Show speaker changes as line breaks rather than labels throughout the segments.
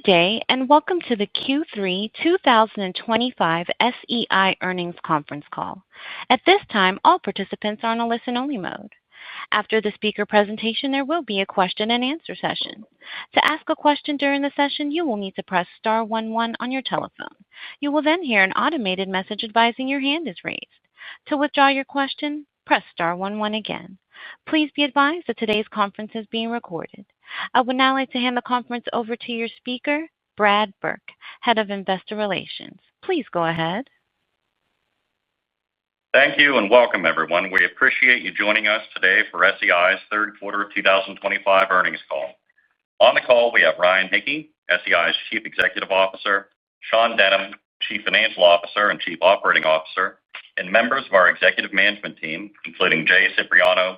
day and welcome to the Q3 2025 SEI earnings conference call. At this time, all participants are on a listen-only mode. After the speaker presentation, there will be a question-and-answer session. To ask a question during the session, you will need to press star 11 on your telephone. You will then hear an automated message advising your hand is raised. To withdraw your question, press star 11 again. Please be advised that today's conference is being recorded. I would now like to hand the conference over to your speaker, Brad Burke, Head of Investor Relations. Please go ahead.
Thank you and welcome, everyone. We appreciate you joining us today for SEI's third quarter 2025 earnings call. On the call, we have Ryan Hicke, SEI's Chief Executive Officer, Sean Denham, Chief Financial Officer and Chief Operating Officer, and members of our executive management team, including Jay Cipriano,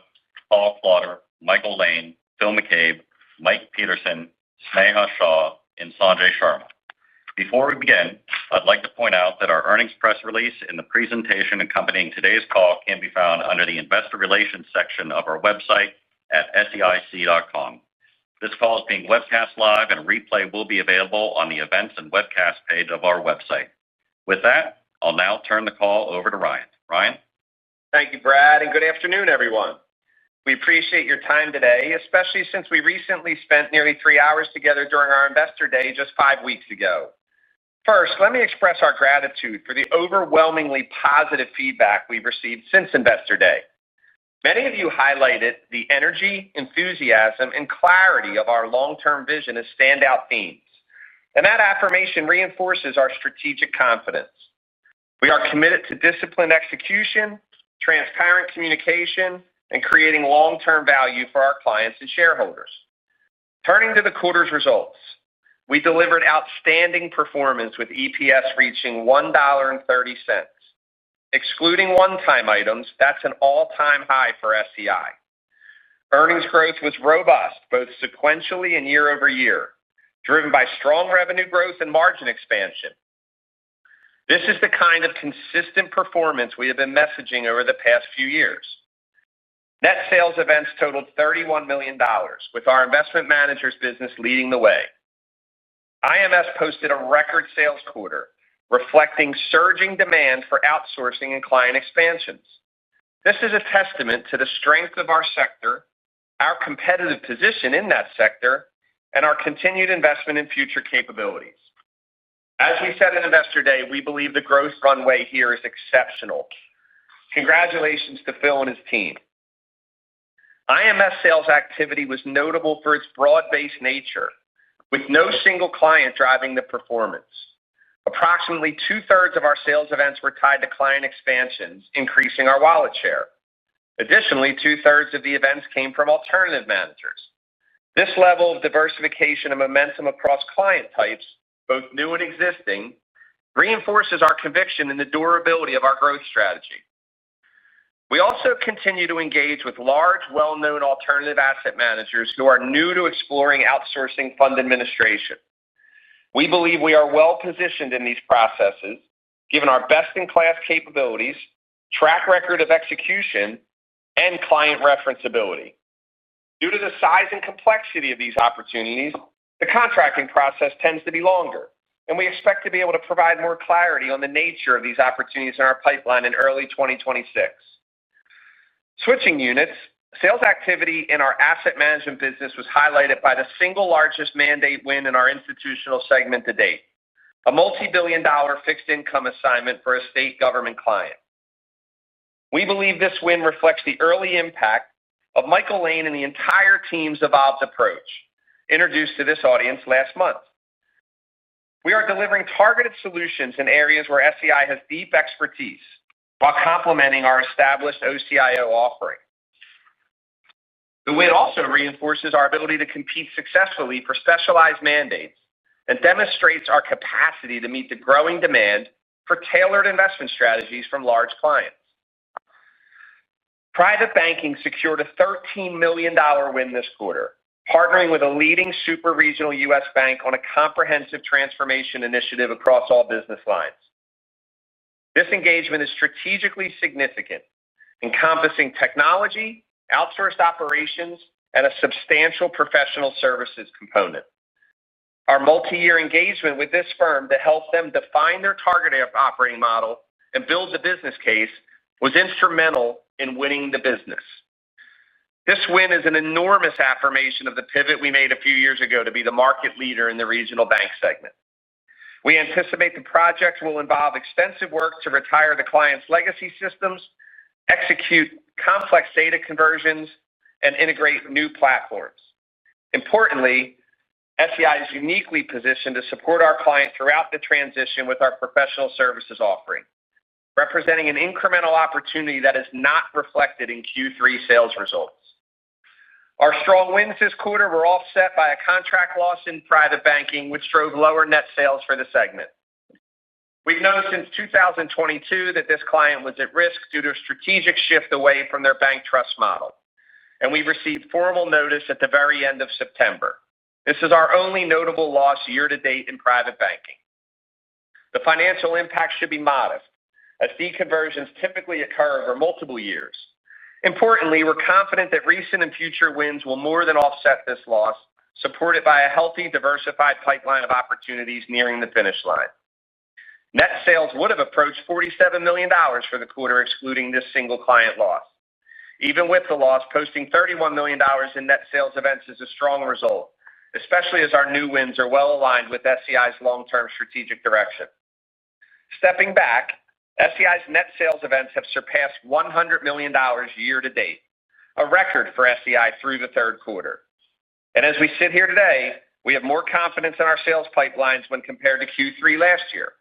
Paul Klauder, Michael Lane, Phil McCabe, Mike Peterson, Sneha Shah, and Sanjay Sharma. Before we begin, I'd like to point out that our earnings press release and the presentation accompanying today's call can be found under the Investor Relations section of our website at seic.com. This call is being webcast live, and a replay will be available on the Events and Webcast page of our website. With that, I'll now turn the call over to Ryan. Ryan?
Thank you, Brad, and good afternoon, everyone. We appreciate your time today, especially since we recently spent nearly 3 hours together during our Investor Day just 5 weeks ago. First, let me express our gratitude for the overwhelmingly positive feedback we've received since Investor Day. Many of you highlighted the energy, enthusiasm, and clarity of our long-term vision as standout themes, and that affirmation reinforces our strategic confidence. We are committed to disciplined execution, transparent communication, and creating long-term value for our clients and shareholders. Turning to the quarter's results, we delivered outstanding performance with EPS reaching $1.30. Excluding one-time items, that's an all-time high for SEI. Earnings growth was robust both sequentially and year-over-year, driven by strong revenue growth and margin expansion. This is the kind of consistent performance we have been messaging over the past few years. Net sales events totaled $31 million, with our investment managers business leading the way. IMS posted a record sales quarter, reflecting surging demand for outsourcing and client expansions. This is a testament to the strength of our sector, our competitive position in that sector, and our continued investment in future capabilities. As we said in Investor Day, we believe the growth runway here is exceptional. Congratulations to Phil and his team. IMS sales activity was notable for its broad-based nature, with no single client driving the performance. Approximately 2/3 of our sales events were tied to client expansions, increasing our wallet share. Additionally, 2/3 of the events came from alternative managers. This level of diversification and momentum across client types, both new and existing, reinforces our conviction in the durability of our growth strategy. We also continue to engage with large, well-known alternative asset managers who are new to exploring outsourcing fund administration. We believe we are well-positioned in these processes, given our best-in-class capabilities, track record of execution, and client referenceability. Due to the size and complexity of these opportunities, the contracting process tends to be longer, and we expect to be able to provide more clarity on the nature of these opportunities in our pipeline in early 2026. Switching units, sales activity in our asset management business was highlighted by the single largest mandate win in our institutional segment to date, a multi-billion-dollar fixed income assignment for a state government client. We believe this win reflects the early impact of Michael Lane and the entire team's evolved approach, introduced to this audience last month. We are delivering targeted solutions in areas where SEI has deep expertise, while complementing our established OCIO offering. The win also reinforces our ability to compete successfully for specialized mandates and demonstrates our capacity to meet the growing demand for tailored investment strategies from large clients. Private banking secured a $13 million win this quarter, partnering with a leading super-regional U.S. bank on a comprehensive transformation initiative across all business lines. This engagement is strategically significant, encompassing technology, outsourced operations, and a substantial professional services component. Our multi-year engagement with this firm to help them define their target operating model and build the business case was instrumental in winning the business. This win is an enormous affirmation of the pivot we made a few years ago to be the market leader in the regional bank segment. We anticipate the project will involve extensive work to retire the client's legacy systems, execute complex data conversions, and integrate new platforms. Importantly, SEI is uniquely positioned to support our client throughout the transition with our professional services offering, representing an incremental opportunity that is not reflected in Q3 sales results. Our strong wins this quarter were offset by a contract loss in private banking, which drove lower net sales for the segment. We've known since 2022 that this client was at risk due to a strategic shift away from their bank trust model, and we received formal notice at the very end of September. This is our only notable loss year-to-date in private banking. The financial impact should be modest, as deconversions typically occur over multiple years. Importantly, we're confident that recent and future wins will more than offset this loss, supported by a healthy, diversified pipeline of opportunities nearing the finish line. Net sales would have approached $47 million for the quarter, excluding this single client loss. Even with the loss, posting $31 million in net sales events is a strong result, especially as our new wins are well aligned with SEI's long-term strategic direction. Stepping back, SEI's net sales events have surpassed $100 million year-to-date, a record for SEI through the third quarter. And as we sit here today, we have more confidence in our sales pipelines when compared to Q3 last year.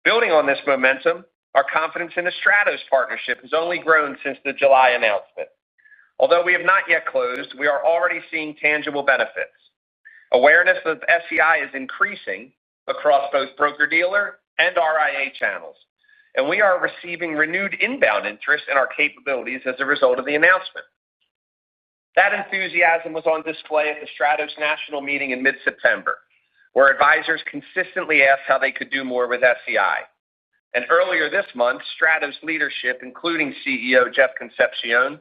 Building on this momentum, our confidence in the Stratos partnership has only grown since the July announcement. Although we have not yet closed, we are already seeing tangible benefits. Awareness of SEI is increasing across both broker-dealer and RIA channels, and we are receiving renewed inbound interest in our capabilities as a result of the announcement. That enthusiasm was on display at the Stratos National Meeting in mid-September, where advisors consistently asked how they could do more with SEI. And earlier this month, Stratos leadership, including CEO Jeff Concepcion,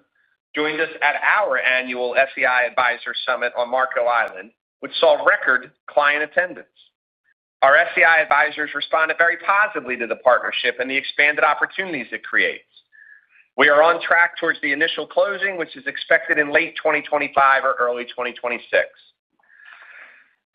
joined us at our annual SEI Advisor Summit on Marco Island, which saw record client attendance. Our SEI advisors responded very positively to the partnership and the expanded opportunities it creates. We are on track towards the initial closing, which is expected in late 2025 or early 2026.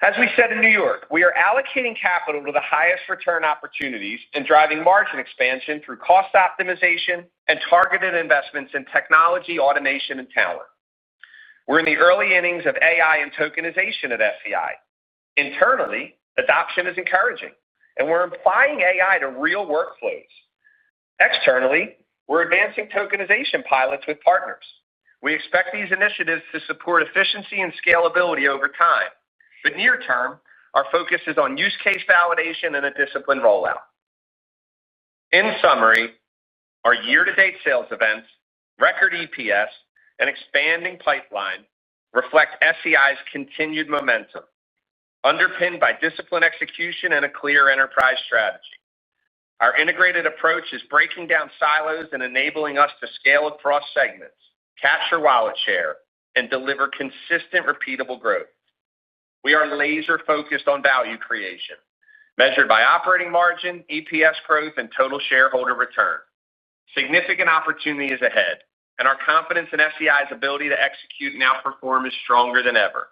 As we said in New York, we are allocating capital to the highest return opportunities and driving margin expansion through cost optimization and targeted investments in technology, automation, and talent. We're in the early innings of AI and tokenization at SEI. Internally, adoption is encouraging, and we're applying AI to real workflows. Externally, we're advancing tokenization pilots with partners. We expect these initiatives to support efficiency and scalability over time, but near term, our focus is on use case validation and a disciplined rollout. In summary, our year-to-date sales events, record EPS, and expanding pipeline reflect SEI's continued momentum, underpinned by disciplined execution and a clear enterprise strategy. Our integrated approach is breaking down silos and enabling us to scale across segments, capture wallet share, and deliver consistent, repeatable growth. We are laser-focused on value creation, measured by operating margin, EPS growth, and total shareholder return. Significant opportunity is ahead, and our confidence in SEI's ability to execute and outperform is stronger than ever.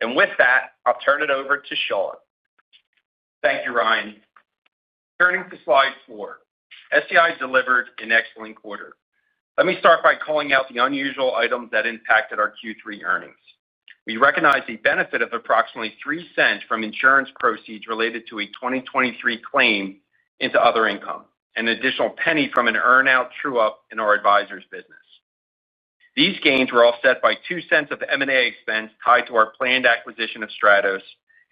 And with that, I'll turn it over to Sean.
Thank you, Ryan. Turning to slide 4, SEI delivered an excellent quarter. Let me start by calling out the unusual items that impacted our Q3 earnings. We recognize the benefit of approximately $0.03 from insurance proceeds related to a 2023 claim into other income, and an additional $0.01 from an earn-out true-up in our advisors' business. These gains were offset by $0.02 of M&A expense tied to our planned acquisition of Stratos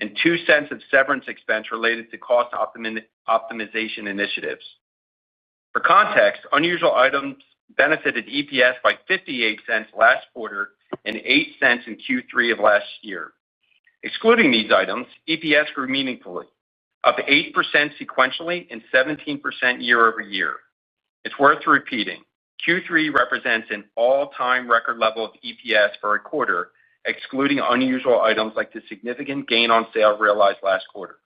and $0.02 of severance expense related to cost optimization initiatives. For context, unusual items benefited EPS by $0.58 last quarter and $0.08 in Q3 of last year. Excluding these items, EPS grew meaningfully, up 8% sequentially and 17% year-over-year. It's worth repeating. Q3 represents an all-time record level of EPS for a quarter excluding unusual items like the significant gain on sale realized last quarter.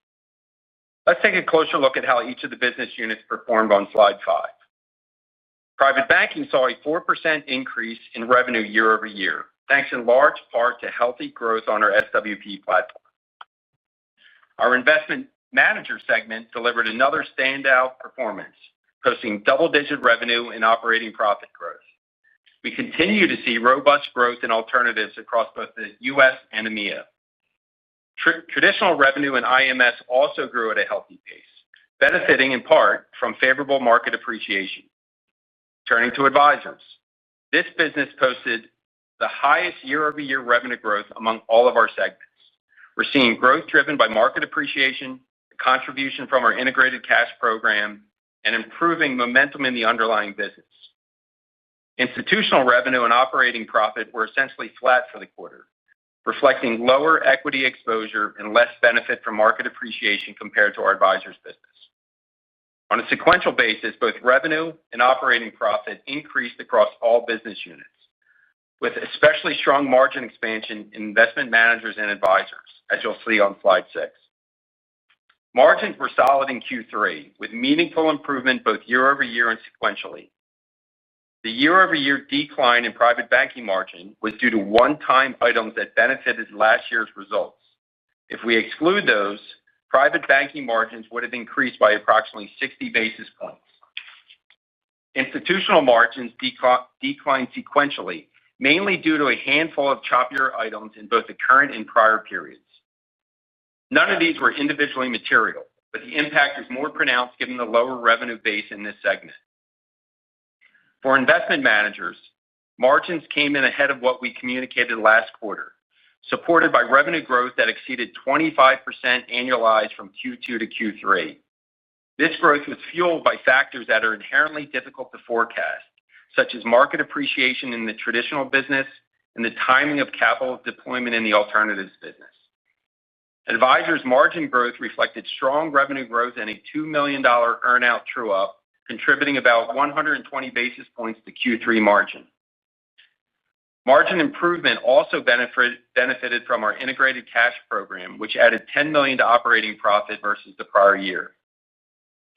Let's take a closer look at how each of the business units performed on slide 5. Private banking saw a 4% increase in revenue year over year, thanks in large part to healthy growth on our SWP platform. Our investment manager segment delivered another standout performance, posting double-digit revenue and operating profit growth. We continue to see robust growth in alternatives across both the U.S. and EMEA. Traditional revenue in IMS also grew at a healthy pace, benefiting in part from favorable market appreciation. Turning to advisors, this business posted the highest year-over-year revenue growth among all of our segments. We're seeing growth driven by market appreciation, the contribution from our integrated cash program, and improving momentum in the underlying business. Institutional revenue and operating profit were essentially flat for the quarter, reflecting lower equity exposure and less benefit from market appreciation compared to our advisors' business. On a sequential basis, both revenue and operating profit increased across all business units, with especially strong margin expansion in investment managers and advisors, as you'll see on slide 6. Margins were solid in Q3, with meaningful improvement both year-over-year and sequentially. The year-over-year decline in private banking margin was due to one-time items that benefited last year's results. If we exclude those, private banking margins would have increased by approximately 60 basis points. Institutional margins declined sequentially, mainly due to a handful of choppier items in both the current and prior periods. None of these were individually material, but the impact is more pronounced given the lower revenue base in this segment. For investment managers, margins came in ahead of what we communicated last quarter, supported by revenue growth that exceeded 25% annualized from Q2 to Q3. This growth was fueled by factors that are inherently difficult to forecast, such as market appreciation in the traditional business and the timing of capital deployment in the alternatives business. Advisors' margin growth reflected strong revenue growth and a $2 million earnout true-up, contributing about 120 basis points to Q3 margin. Margin improvement also benefited from our integrated cash program, which added $10 million to operating profit versus the prior year.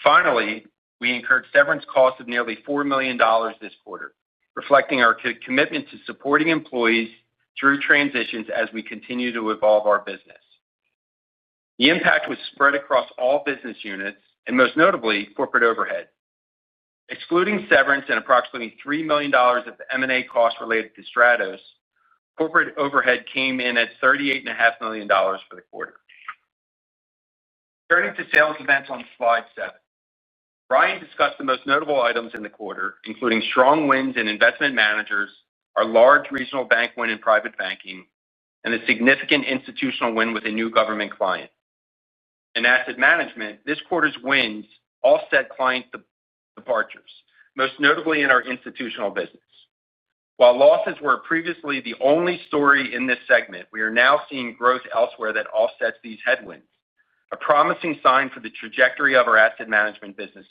Finally, we incurred severance costs of nearly $4 million this quarter, reflecting our commitment to supporting employees through transitions as we continue to evolve our business. The impact was spread across all business units, and most notably, corporate overhead. Excluding severance and approximately $3 million of M&A costs related to Stratos, corporate overhead came in at $38.5 million for the quarter. Turning to sales events on slide 7. Brian discussed the most notable items in the quarter, including strong wins in investment managers, our large regional bank win in private banking, and a significant institutional win with a new government client. In asset management, this quarter's wins offset client departures, most notably in our institutional business. While losses were previously the only story in this segment, we are now seeing growth elsewhere that offsets these headwinds, a promising sign for the trajectory of our asset management businesses.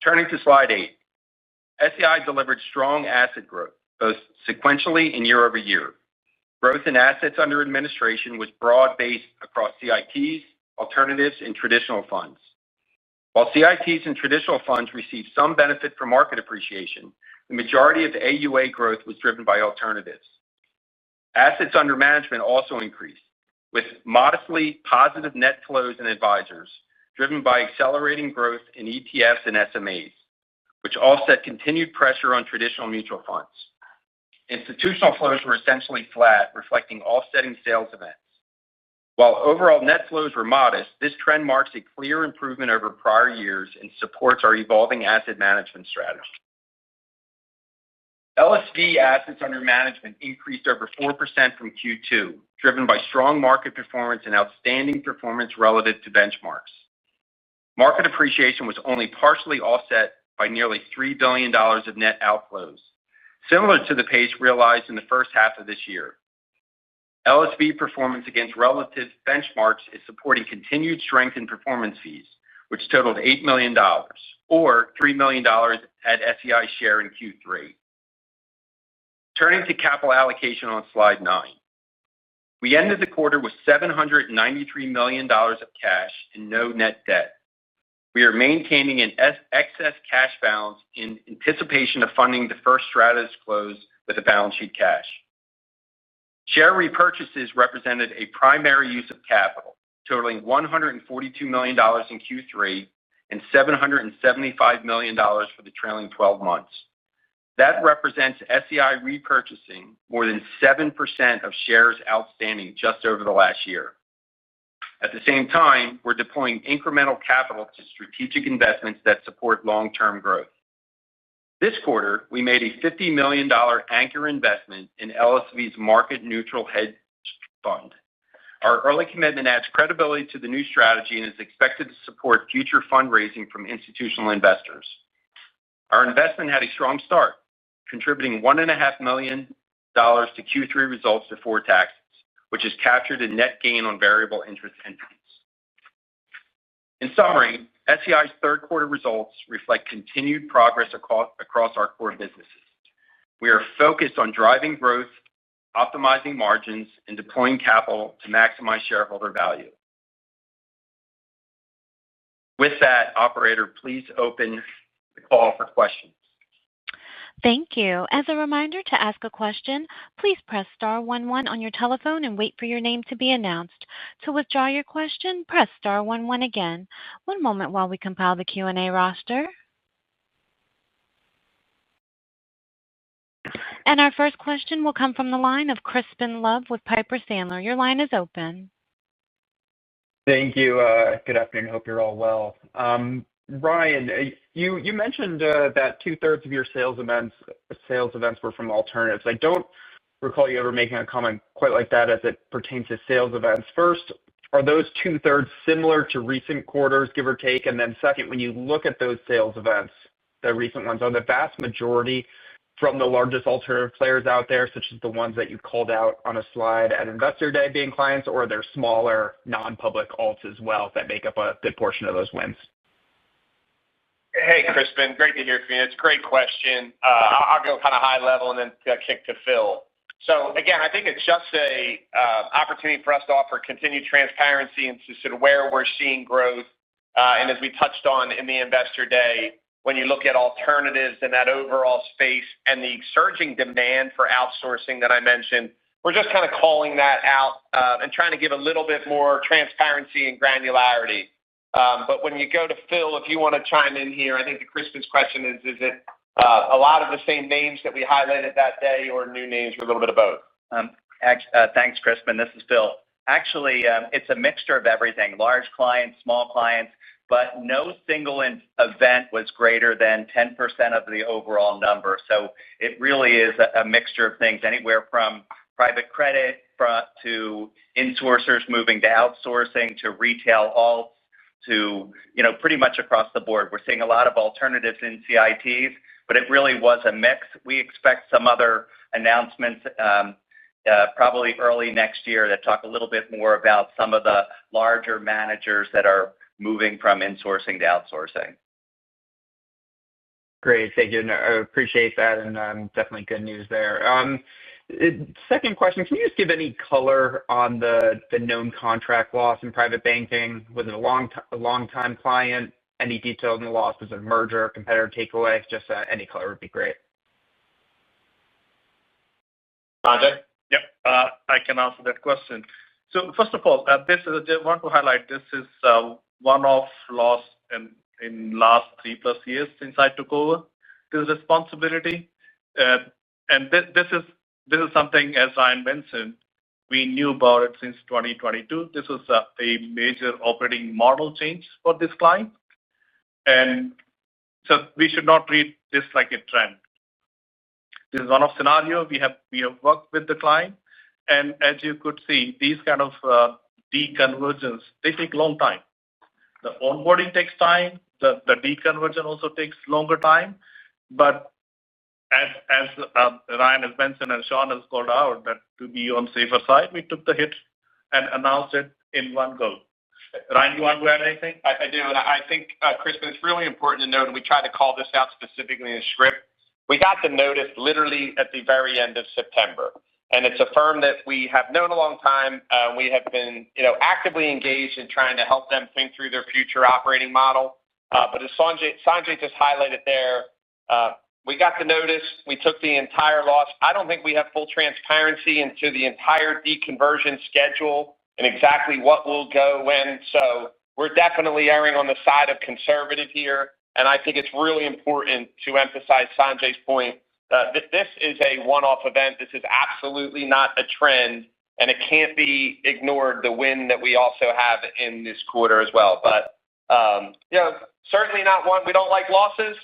Turning to slide 8, SEI delivered strong asset growth, both sequentially and year over year. Growth in assets under administration was broad-based across CITs, alternatives, and traditional funds. While CITs and traditional funds received some benefit from market appreciation, the majority of AUA growth was driven by alternatives. Assets under management also increased, with modestly positive net flows in advisors, driven by accelerating growth in ETFs and SMAs, which offset continued pressure on traditional mutual funds. Institutional flows were essentially flat, reflecting offsetting sales events. While overall net flows were modest, this trend marks a clear improvement over prior years and supports our evolving asset management strategy. LSV assets under management increased over 4% from Q2, driven by strong market performance and outstanding performance relative to benchmarks. Market appreciation was only partially offset by nearly $3 billion of net outflows, similar to the pace realized in the first half of this year. LSV performance against relative benchmarks is supporting continued strength in performance fees, which totaled $8 million, or $3 million at SEI share in Q3. Turning to capital allocation on slide 9. We ended the quarter with $793 million of cash and no net debt. We are maintaining an excess cash balance in anticipation of funding the First Stratus close with the balance sheet cash. Share repurchases represented a primary use of capital, totaling $142 million in Q3 and $775 million for the trailing 12 months. That represents SEI repurchasing more than 7% of shares outstanding just over the last year. At the same time, we're deploying incremental capital to strategic investments that support long-term growth. This quarter, we made a $50 million anchor investment in LSV's market-neutral hedge fund. Our early commitment adds credibility to the new strategy and is expected to support future fundraising from institutional investors. Our investment had a strong start, contributing $1.5 million to Q3 results before taxes, which is captured in net gain on variable interest entities. In summary, SEI's third quarter results reflect continued progress across our core businesses. We are focused on driving growth, optimizing margins, and deploying capital to maximize shareholder value. With that, operator, please open the call for questions.
Thank you. As a reminder, to ask a question, please press star 11 on your telephone and wait for your name to be announced. To withdraw your question, press star 11 again. One moment while we compile the Q&A roster. And our first question will come from the line of Crispin Love with Piper Sandler. Your line is open.
Thank you. Good afternoon. Hope you're all well. Ryan, you mentioned that 2/3 of your sales events were from alternatives. I don't recall you ever making a comment quite like that as it pertains to sales events. First, are those 2/3 similar to recent quarters, give or take? And then second, when you look at those sales events, the recent ones, are the vast majority from the largest alternative players out there, such as the ones that you called out on a slide at Investor Day being clients, or are there smaller non-public alts as well that make up a good portion of those wins?
Hey, Crispin, great to hear from you. It's a great question. I'll go kind of high level and then kick to Phil. So again, I think it's just a opportunity for us to offer continued transparency into sort of where we're seeing growth. And as we touched on in the Investor Day, when you look at alternatives in that overall space and the surging demand for outsourcing that I mentioned, we're just kind of calling that out and trying to give a little bit more transparency and granularity. But when you go to Phil, if you want to chime in here, I think the Crispin's question is it a lot of the same names that we highlighted that day or new names or a little bit of both?
Thanks, Crispin. This is Phil. Actually, it's a mixture of everything, large clients, small clients, but no single event was greater than 10% of the overall number. So it really is a mixture of things, anywhere from private credit to insourcers moving to outsourcing to retail alts to, pretty much across the board. We're seeing a lot of alternatives in CITs, but it really was a mix. We expect some other announcements probably early next year that talk a little bit more about some of the larger managers that are moving from insourcing to outsourcing.
Great. Thank you. I appreciate that, and definitely good news there. Second question, can you just give any color on the known contract loss in private banking? Was it a long-time client? Any detail on the loss? Was it a merger, competitor takeaway? Just any color would be great.
Sanjay?
Yep, I can answer that question. So first of all, I want to highlight this is one-off loss in last 3+ years since I took over this responsibility. And this is something, as Ryan mentioned, we knew about it since 2022. This was a major operating model change for this client. And so we should not read this like a trend. This is one-off scenario. We have worked with the client. And as you could see, these kind of deconversions, they take a long time. The onboarding takes time. The deconversion also takes longer time. But as Ryan has mentioned and Sean has called out, that to be on safer side, we took the hit and announced it in one go. Ryan, you want to add anything?
I do. And I think, Crispin, it's really important to note, and we tried to call this out specifically in the script, We got the notice literally at the very end of September. And it's a firm that we have known a long time. We have been, actively engaged in trying to help them think through their future operating model. But as Sanjay just highlighted there, we got the notice. We took the entire loss. I don't think we have full transparency into the entire deconversion schedule and exactly what will go when. So we're definitely erring on the side of conservative here. And I think it's really important to emphasize Sanjay's point. This is a one-off event. This is absolutely not a trend, and it can't be ignored, the win that we also have in this quarter as well. But, certainly not one. We don't like losses.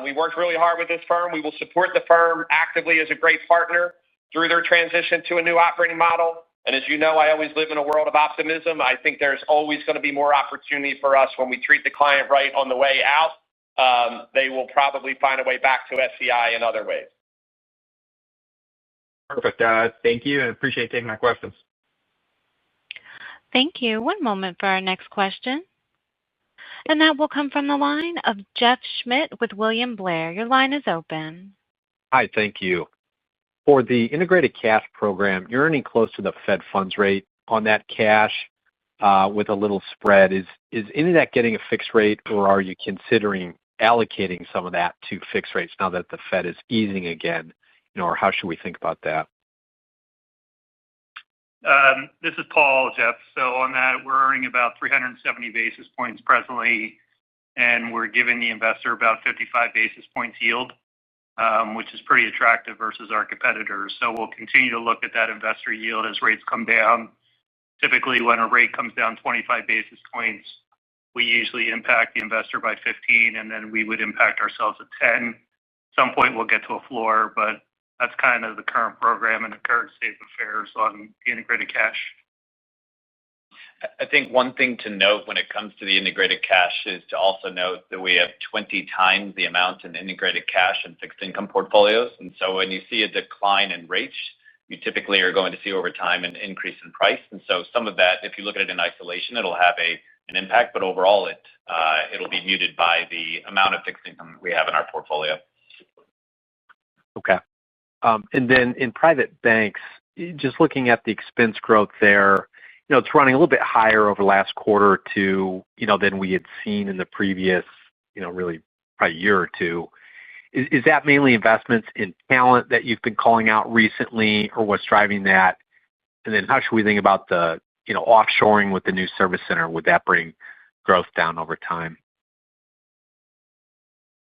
We worked really hard with this firm. We will support the firm actively as a great partner through their transition to a new operating model. And as you know, I always live in a world of optimism. I think there's always going to be more opportunity for us when we treat the client right on the way out. They will probably find a way back to SEI in other ways.
Perfect. Thank you. I appreciate taking my questions.
Thank you. One moment for our next question. And that will come from the line of Jeff Schmidt with William Blair. Your line is open.
Hi, thank you. For the integrated cash program, you're earning close to the Fed funds rate on that cash with a little spread. Is any of that getting a fixed rate, or are you considering allocating some of that to fixed rates now that the Fed is easing again? Or how should we think about that?
This is Paul, Jeff. So on that, we're earning about 370 basis points presently, and we're giving the investor about 55 basis points yield, which is pretty attractive versus our competitors. So we'll continue to look at that investor yield as rates come down. Typically, when a rate comes down 25 basis points, we usually impact the investor by 15, and then we would impact ourselves at 10. At some point, we'll get to a floor, but that's kind of the current program and the current state of affairs on the integrated cash.
I think one thing to note when it comes to the integrated cash is to also note that we have 20 times the amount in integrated cash and fixed income portfolios. And so when you see a decline in rates, you typically are going to see over time an increase in price. And so some of that, if you look at it in isolation, it'll have an impact, but overall it'll be muted by the amount of fixed income we have in our portfolio.
Okay. And then in private banks, just looking at the expense growth there, it's running a little bit higher over the last quarter or two, than we had seen in the previous, really probably year or two. Is that mainly investments in talent that you've been calling out recently, or what's driving that? And then how should we think about the, offshoring with the new service center? Would that bring growth down over time?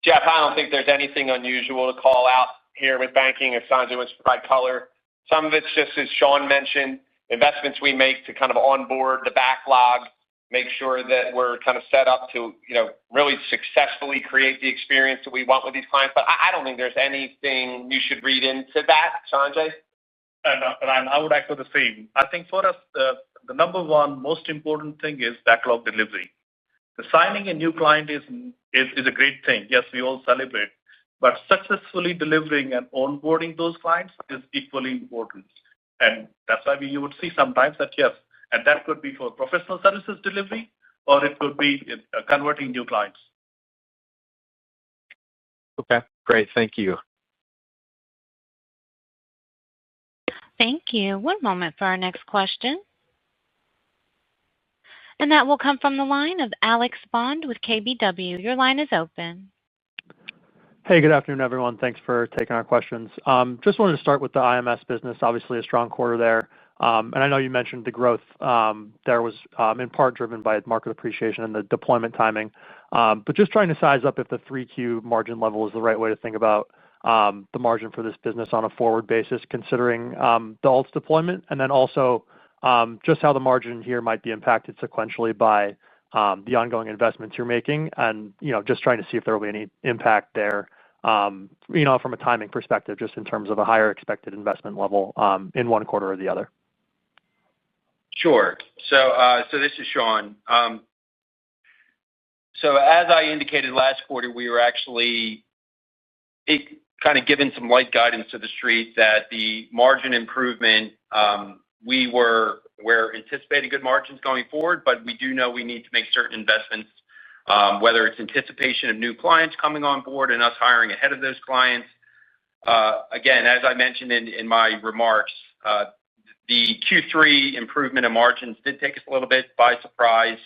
Jeff, I don't think there's anything unusual to call out here with banking, if Sanjay wants to provide color. Some of it's just, as Sean mentioned, investments we make to kind of onboard the backlog, make sure that we're kind of set up to, really successfully create the experience that we want with these clients. But I don't think there's anything you should read into that, Sanjay.
And I would echo the same. I think for us, the number one most important thing is backlog delivery. The signing a new client is a great thing. Yes, we all celebrate. But successfully delivering and onboarding those clients is equally important. And that's why you would see sometimes that, yes, and that could be for professional services delivery, or it could be converting new clients.
Okay, great. Thank you.
Thank you. One moment for our next question. And that will come from the line of Alex Bond with KBW. Your line is open.
Hey, good afternoon, everyone. Thanks for taking our questions. Just wanted to start with the IMS business. Obviously, a strong quarter there. And I know you mentioned the growth there was in part driven by market appreciation and the deployment timing. But just trying to size up if the 3Q margin level is the right way to think about the margin for this business on a forward basis, considering the alts deployment, and then also just how the margin here might be impacted sequentially by the ongoing investments you're making, and just trying to see if there will be any impact there, from a timing perspective, just in terms of a higher expected investment level in one quarter or the other.
Sure. So this is Sean. So as I indicated last quarter, we were actually kind of giving some light guidance to the street that the margin improvement, we're anticipating good margins going forward, but we do know we need to make certain investments whether it's anticipation of new clients coming on board and us hiring ahead of those clients. Again, as I mentioned in my remarks, the Q3 improvement in margins did take us a little bit by surprise.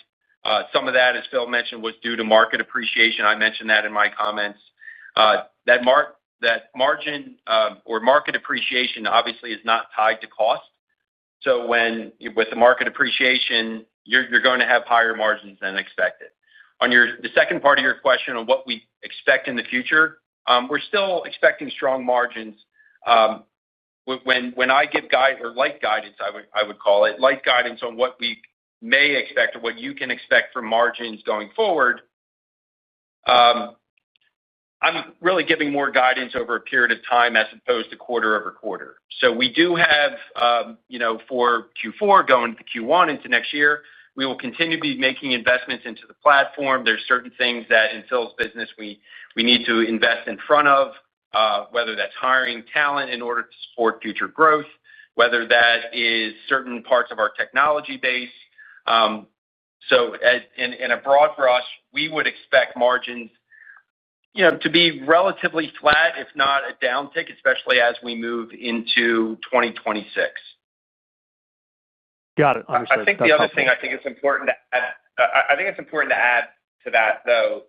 Some of that, as Phil mentioned, was due to market appreciation. I mentioned that in my comments. That margin or market appreciation obviously is not tied to cost. So with the market appreciation, you're going to have higher margins than expected. On the second part of your question on what we expect in the future, we're still expecting strong margins. When I give light guidance, I would call it light guidance on what we may expect or what you can expect from margins going forward. I'm really giving more guidance over a period of time as opposed to quarter over quarter. So we do have, for Q4 going into Q1 into next year, we will continue to be making investments into the platform. There's certain things that in Phil's business we need to invest in front of, whether that's hiring talent in order to support future growth, whether that is certain parts of our technology base. So in a broad brush, we would expect margins to be relatively flat, if not a downtick, especially as we move into 2026.
Got it. Understood.
I think the other thing it's important to add to that, though,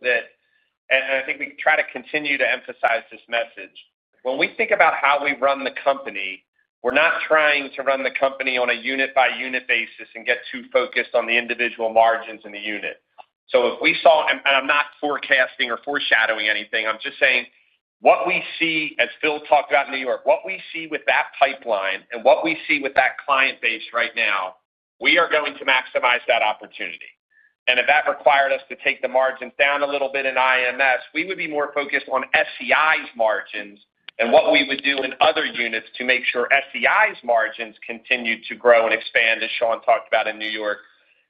and I think we try to continue to emphasize this message. When we think about how we run the company, we're not trying to run the company on a unit-by-unit basis and get too focused on the individual margins in the unit. So if we saw, and I'm not forecasting or foreshadowing anything, I'm just saying what we see, as Phil talked about in New York, what we see with that pipeline and what we see with that client base right now, we are going to maximize that opportunity. And if that required us to take the margins down a little bit in IMS, we would be more focused on SEI's margins and what we would do in other units to make sure SEI's margins continue to grow and expand, as Sean talked about in New York.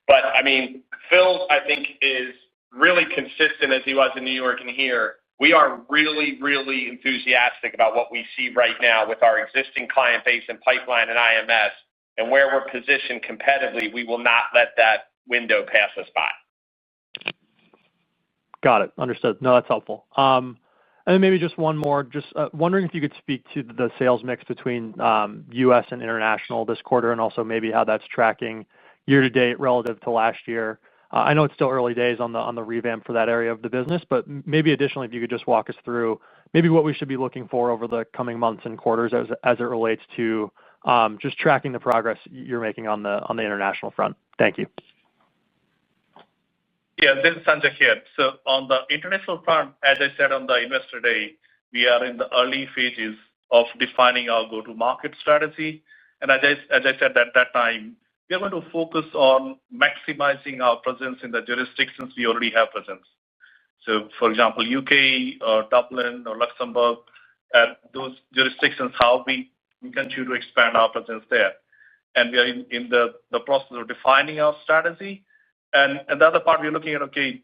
But, I mean, Phil, I think, is really consistent as he was in New York and here. We are really, really enthusiastic about what we see right now with our existing client base and pipeline in IMS and where we're positioned competitively. We will not let that window pass us by.
Got it. Understood. No, that's helpful. And then maybe just one more, just wondering if you could speak to the sales mix between U.S. and international this quarter and also maybe how that's tracking year to date relative to last year. I know it's still early days on the revamp for that area of the business, but maybe additionally, if you could just walk us through maybe what we should be looking for over the coming months and quarters as it relates to just tracking the progress you're making on the international front. Thank you.
Yeah, this is Sanjay here. So on the international front, as I said on the Investor Day, we are in the early phases of defining our go-to-market strategy. And as I said at that time, we are going to focus on maximizing our presence in the jurisdictions we already have presence. So, for example, UK or Dublin or Luxembourg, those jurisdictions, how we continue to expand our presence there. And we are in the process of defining our strategy. And the other part, we're looking at,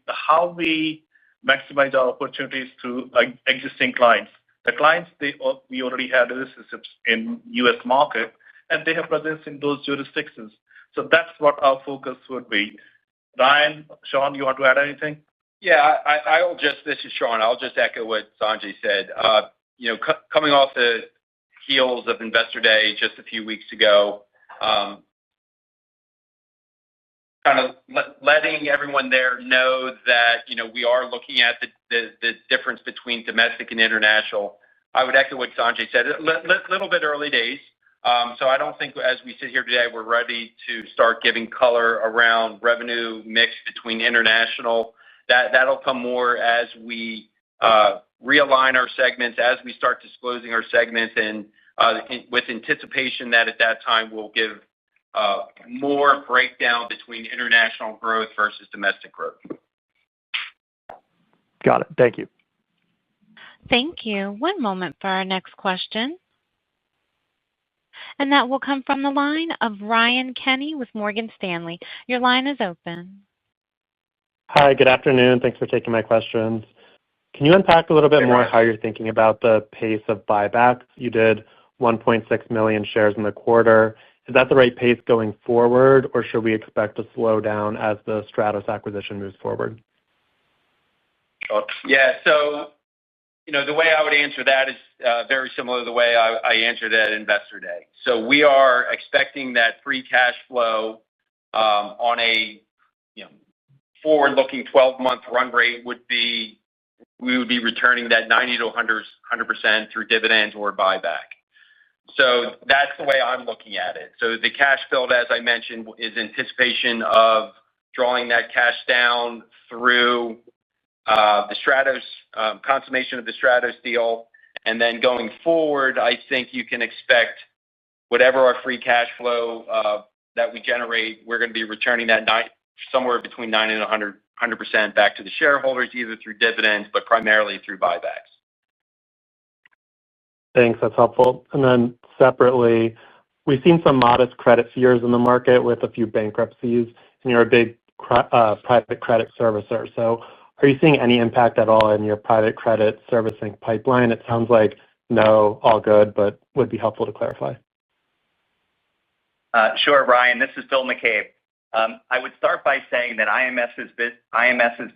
how we maximize our opportunities through existing clients. The clients, we already have relationships in U.S. market, and they have presence in those jurisdictions. So that's what our focus would be. Ryan, Sean, you want to add anything?
Yeah, this is Sean. I'll just echo what Sanjay said. Coming off the heels of Investor Day just a few weeks ago, kind of letting everyone there know that we are looking at the difference between domestic and international. I would echo what Sanjay said. A little bit early days. So I don't think as we sit here today, we're ready to start giving color around revenue mix between international. That'll come more as we realign our segments, as we start disclosing our segments, and with anticipation that at that time we'll give more breakdown between international growth versus domestic growth.
Got it. Thank you.
Thank you. One moment for our next question. And that will come from the line of Ryan Kenny with Morgan Stanley. Your line is open.
Hi, good afternoon. Thanks for taking my questions. Can you unpack a little bit more how you're thinking about the pace of buybacks? You did 1.6 million shares in the quarter. Is that the right pace going forward, or should we expect a slowdown as the Stratos acquisition moves forward?
Yeah. So, the way I would answer that is very similar to the way I answered at Investor Day. So we are expecting that free cash flow on a forward-looking 12-month run rate we would be returning that 90 to 100% through dividends or buyback. So that's the way I'm looking at it. So the cash build, as I mentioned, is anticipation of drawing that cash down through the Stratos consummation of the Stratos deal. And then going forward, I think you can expect whatever our free cash flow that we generate, we're going to be returning that somewhere between 90 and 100% back to the shareholders, either through dividends, but primarily through buybacks.
Thanks. That's helpful. And then separately, we've seen some modest credit fears in the market with a few bankruptcies, and you're a big private credit servicer. So are you seeing any impact at all in your private credit servicing pipeline? It sounds like no, all good, but would be helpful to clarify.
Sure, Ryan. This is Phil McCabe. I would start by saying that IMS's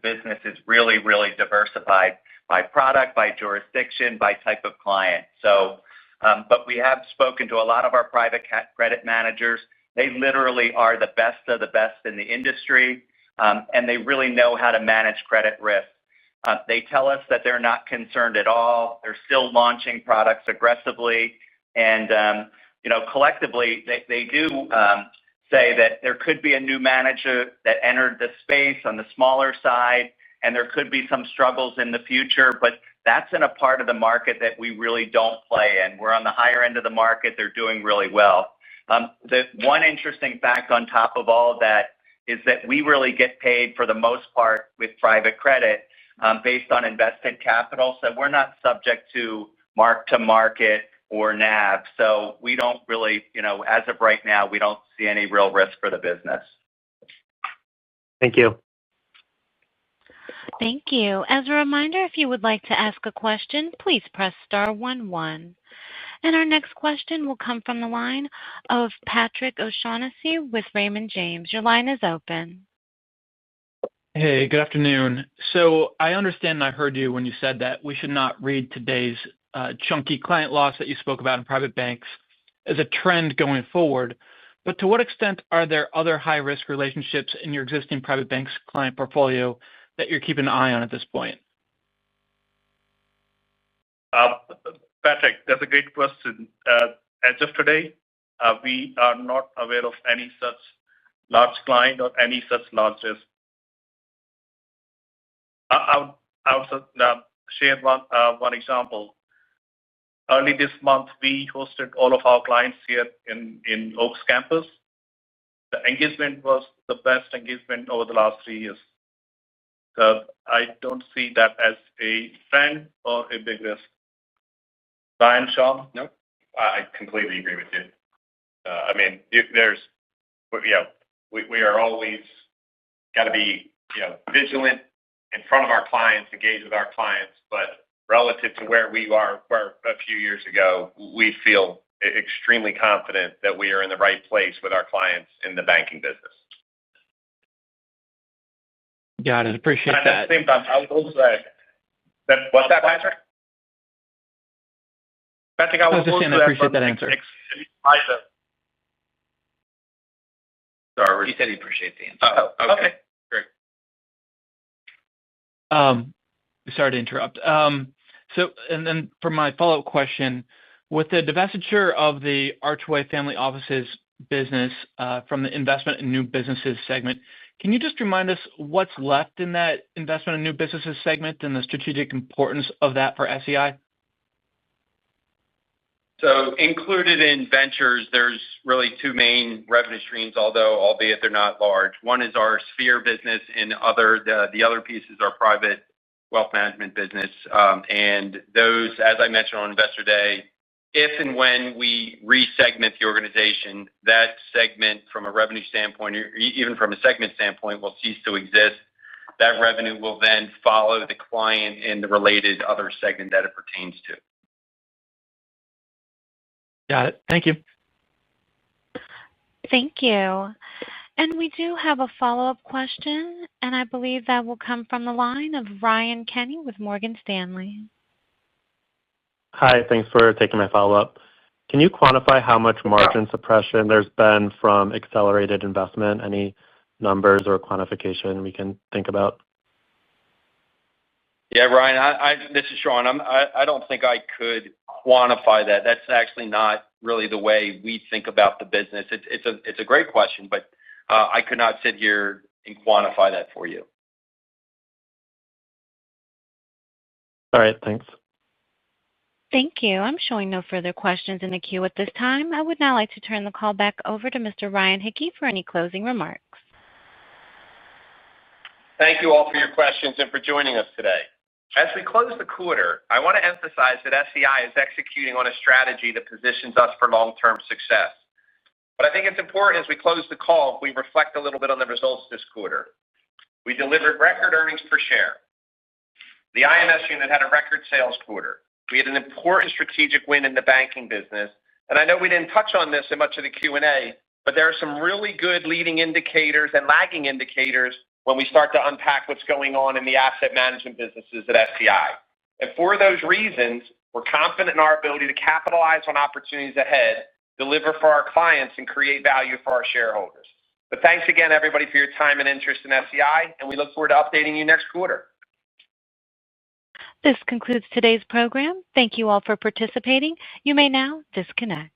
business is really, really diversified by product, by jurisdiction, by type of client. But we have spoken to a lot of our private credit managers. They literally are the best of the best in the industry, and they really know how to manage credit risk. They tell us that they're not concerned at all. They're still launching products aggressively. And, collectively, they do say that there could be a new manager that entered the space on the smaller side, and there could be some struggles in the future, but that's in a part of the market that we really don't play in. We're on the higher end of the market. They're doing really well. The one interesting fact on top of all of that is that we really get paid for the most part with private credit based on invested capital. So we're not subject to mark-to-market or NAV. So we don't really, as of right now, we don't see any real risk for the business.
Thank you.
Thank you. As a reminder, if you would like to ask a question, please press star 11. And our next question will come from the line of Patrick O'Shaughnessy with Raymond James. Your line is open.
Hey, good afternoon. So I understand and I heard you when you said that we should not read today's chunky client loss that you spoke about in private banks as a trend going forward. But to what extent are there other high-risk relationships in your existing private bank's client portfolio that you're keeping an eye on at this point?
Patrick, that's a great question. As of today, we are not aware of any such large client or any such large risk. I would share one example. Early this month, we hosted all of our clients here in Oaks campus. The engagement was the best engagement over the last 3 years. So I don't see that as a trend or a big risk. Ryan, Sean?
No, I completely agree with you. We are always got to be vigilant in front of our clients, engage with our clients. But relative to where we were a few years ago, we feel extremely confident that we are in the right place with our clients in the banking business.
Got it. Appreciate that.
At the same time, I would also add that.
What's that, Patrick?
Patrick, I
was just saying I appreciate that answer.
Sorry, he said he appreciates the answer.
Oh, okay.
Great.
Sorry to interrupt. And then for my follow-up question, with the divestiture of the Archway Family Offices business from the investment in new businesses segment, can you just remind us what's left in that investment in new businesses segment and the strategic importance of that for SEI?
So included in ventures, there's really two main revenue streams, albeit they're not large. One is our Sphere business, and the other piece is our private wealth management business. And those, as I mentioned on Investor Day, if and when we resegment the organization, that segment from a revenue standpoint, or even from a segment standpoint, will cease to exist. That revenue will then follow the client in the related other segment that it pertains to.
Got it. Thank you.
Thank you. We do have a follow-up question, and I believe that will come from the line of Ryan Kenny with Morgan Stanley.
Hi, thanks for taking my follow-up. Can you quantify how much margin suppression there's been from accelerated investment? Any numbers or quantification we can think about?
Yeah, Ryan, this is Sean. I don't think I could quantify that. That's actually not really the way we think about the business. It's a great question, but I could not sit here and quantify that for you.
All right, thanks.
Thank you. I'm showing no further questions in the queue at this time. I would now like to turn the call back over to Mr. Ryan Hickey for any closing remarks.
Thank you all for your questions and for joining us today. As we close the quarter, I want to emphasize that SEI is executing on a strategy that positions us for long-term success. But I think it's important as we close the call, we reflect a little bit on the results this quarter. We delivered record earnings per share. The IMS unit had a record sales quarter. We had an important strategic win in the banking business. And I know we didn't touch on this in much of the Q&A, but there are some really good leading indicators and lagging indicators when we start to unpack what's going on in the asset management businesses at SEI. And for those reasons, we're confident in our ability to capitalize on opportunities ahead, deliver for our clients, and create value for our shareholders. But thanks again, everybody, for your time and interest in SEI, and we look forward to updating you next quarter.
This concludes today's program. Thank you all for participating. You may now disconnect.